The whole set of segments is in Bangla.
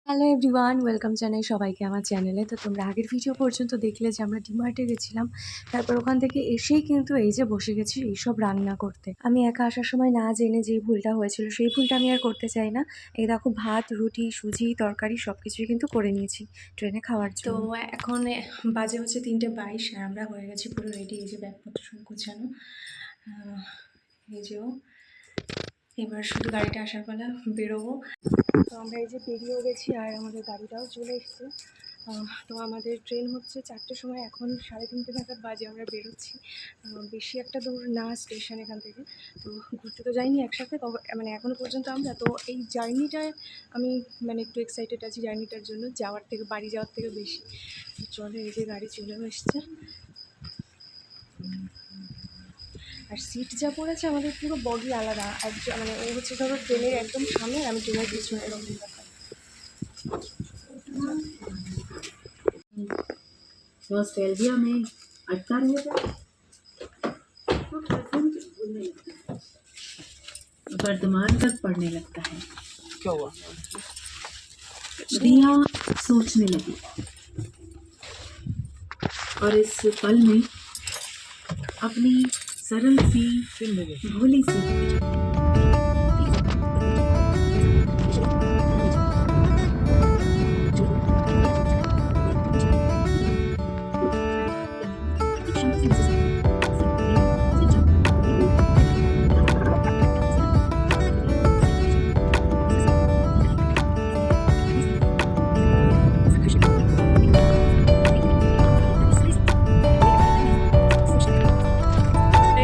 হ্যালো এভরিওয়ান, ওয়েলকাম জানাই সবাইকে আমার চ্যানেলে। তো তোমরা আগের ভিডিও পর্যন্ত দেখলে যে আমরা ডিমার্টে গেছিলাম, তারপর ওখান থেকে এসেই কিন্তু এই যে বসে গেছি এইসব রান্না করতে। আমি একা আসার সময় না জেনে যেই ভুলটা হয়েছিল সেই ভুলটা আমি আর করতে চাই না। এই দেখো, ভাত, রুটি, সুজি, তরকারি সব কিছুই কিন্তু করে নিয়েছি ট্রেনে খাওয়ার জন্য। তো এখন বাজে হচ্ছে 3:22 আর আমরা হয়ে গেছি পুরো রেডি। এই যে ব্যাগপত্র সব গোছানো, এই যে এবার শুধু গাড়িটা আসার পালা, বেরোবো। তো আমরা এই যে বেরিয়েও গেছি আর আমাদের গাড়িটাও চলে এসছে। তো আমাদের ট্রেন হচ্ছে 4টের সময়, এখন 3:30 নাগাদ বাজে, আমরা বেরোচ্ছি। বেশি একটা দূর না স্টেশন এখান থেকে। তো ঘুরতে তো যাইনি একসাথে, তো মানে এখনও পর্যন্ত আমরা তো এই জার্নিটায় আমি মানে একটু এক্সাইটেড আছি জার্নিটার জন্য, যাওয়ার থেকে বাড়ি যাওয়ার থেকে বেশি। চলে, এই যে গাড়ি চলেও এসছে। আর সিট যা পড়েছে আমাদের পুরো বগি আলাদা, মানে ও হচ্ছে ধরো ট্রেনের একদম সামনে, আমি ট্রেনের পিছনে, এরকম ব্যাপার। नॉस्टैल्जिया में अटका रहेगा तो प्रेजेंट भूलने लगता है, वर्तमान तक पढ़ने लगता है। क्या हुआ? रिया सोचने लगी और इस पल में अपनी सरल सी भोली सी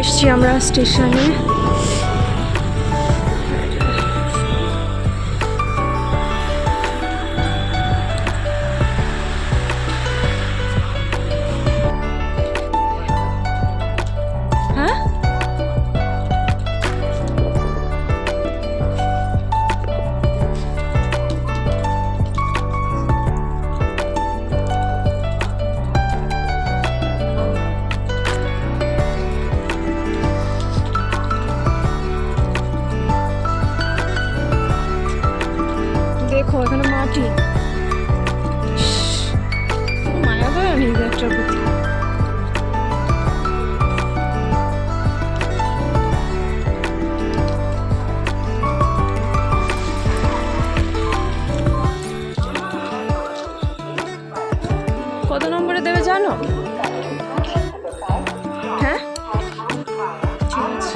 এসছি আমরা স্টেশনে। হ্যাঁ, দেখো এখানে মাটি, মায়া দয়া নেই ব্যাগটার প্রতি। কত নম্বরে দেবে জানো? হ্যাঁ, ঠিক আছে।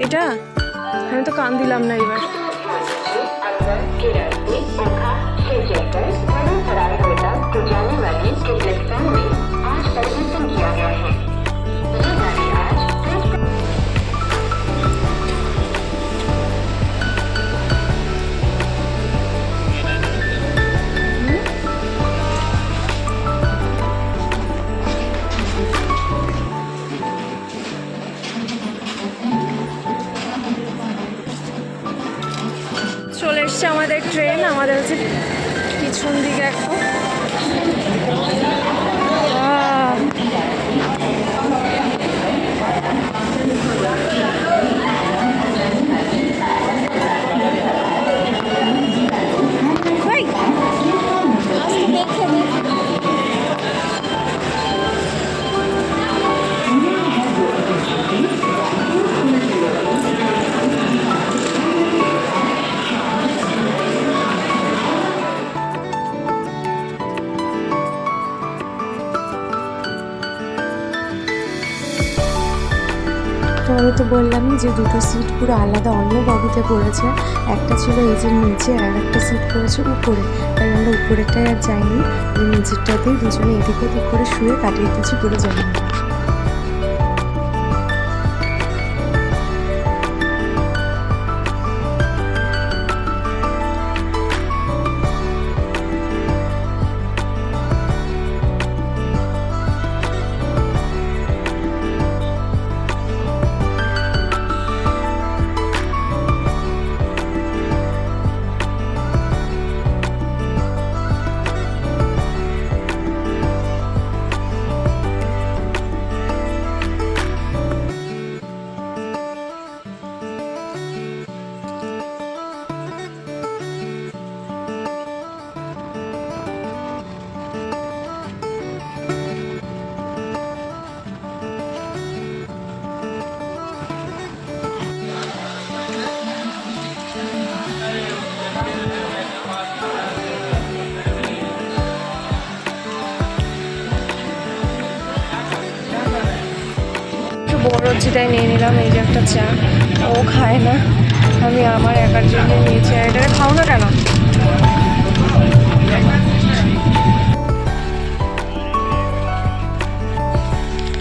এটা আমি তো কান দিলাম না এবার। চলে এসছে আমাদের ট্রেন, আমাদের হচ্ছে পিছন দিকে এখন। তো আমি তো বললামই যে দুটো সিট পুরো আলাদা অন্য বগিতে পড়েছে। একটা ছিল এই যে নিচে, আর একটা সিট পড়েছে উপরে। তাই আমরা উপরেরটায় আর যাইনি, ওই নিচেরটাতেই দুজনে এদিক ওদিক করে শুয়ে কাটিয়ে দিচ্ছি পুরো জার্নিটা। অর্জিতাই নিয়ে নিলাম এই যে একটা চা। ও খায় না, আমি আমার একার জন্য নিয়েছি। আর এটা খাও না কেন?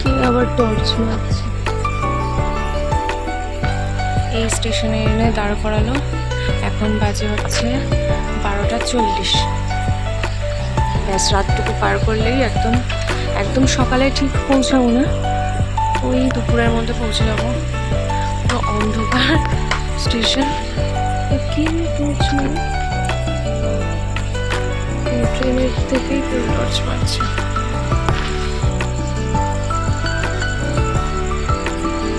কি আবার টর্চ মারছে। এই স্টেশনে এনে দাঁড় করালো। এখন বাজে হচ্ছে 12:40। ব্যাস, রাতটুকু পার করলেই একদম একদম সকালে ঠিক পৌঁছাবো না, ওই দুপুরের মধ্যে পৌঁছে যাবো। তো অন্ধকার স্টেশন। কি টর্চ মারে? ট্রেনের থেকেই কেউ টর্চ মারছে।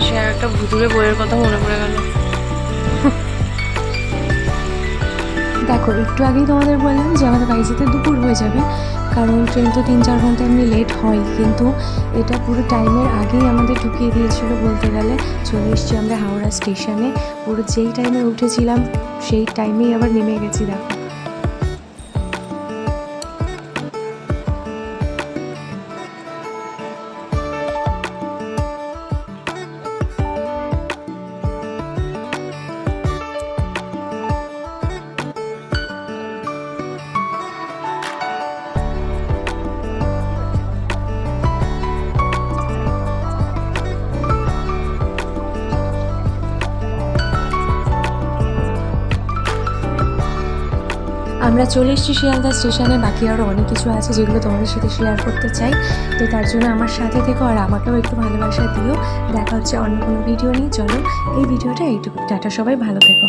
সে আর একটা ভুতুরে বইয়ের কথা মনে পড়ে গেল। দেখো, একটু আগেই তোমাদের বললাম যে আমাদের বাড়ি যেতে দুপুর হয়ে যাবে, কারণ ট্রেন তো 3-4 ঘন্টা এমনি লেট হয়, কিন্তু এটা পুরো টাইমের আগেই আমাদের ঢুকিয়ে দিয়েছিল বলতে গেলে। চলে এসেছি আমরা হাওড়া স্টেশনে, পুরো যেই টাইমে উঠেছিলাম সেই টাইমেই আবার নেমে গেছি। দেখো, আমরা চলে এসেছি শিয়ালদা স্টেশনে। বাকি আরও অনেক কিছু আছে যেগুলো তোমাদের সাথে শেয়ার করতে চাই, তো তার জন্য আমার সাথে থেকো আর আমাকেও একটু ভালোবাসা দিও। দেখা হচ্ছে অন্য কোনো ভিডিও নিয়ে। চলো, এই ভিডিওটা এইটুকু। টাটা, সবাই ভালো থেকো।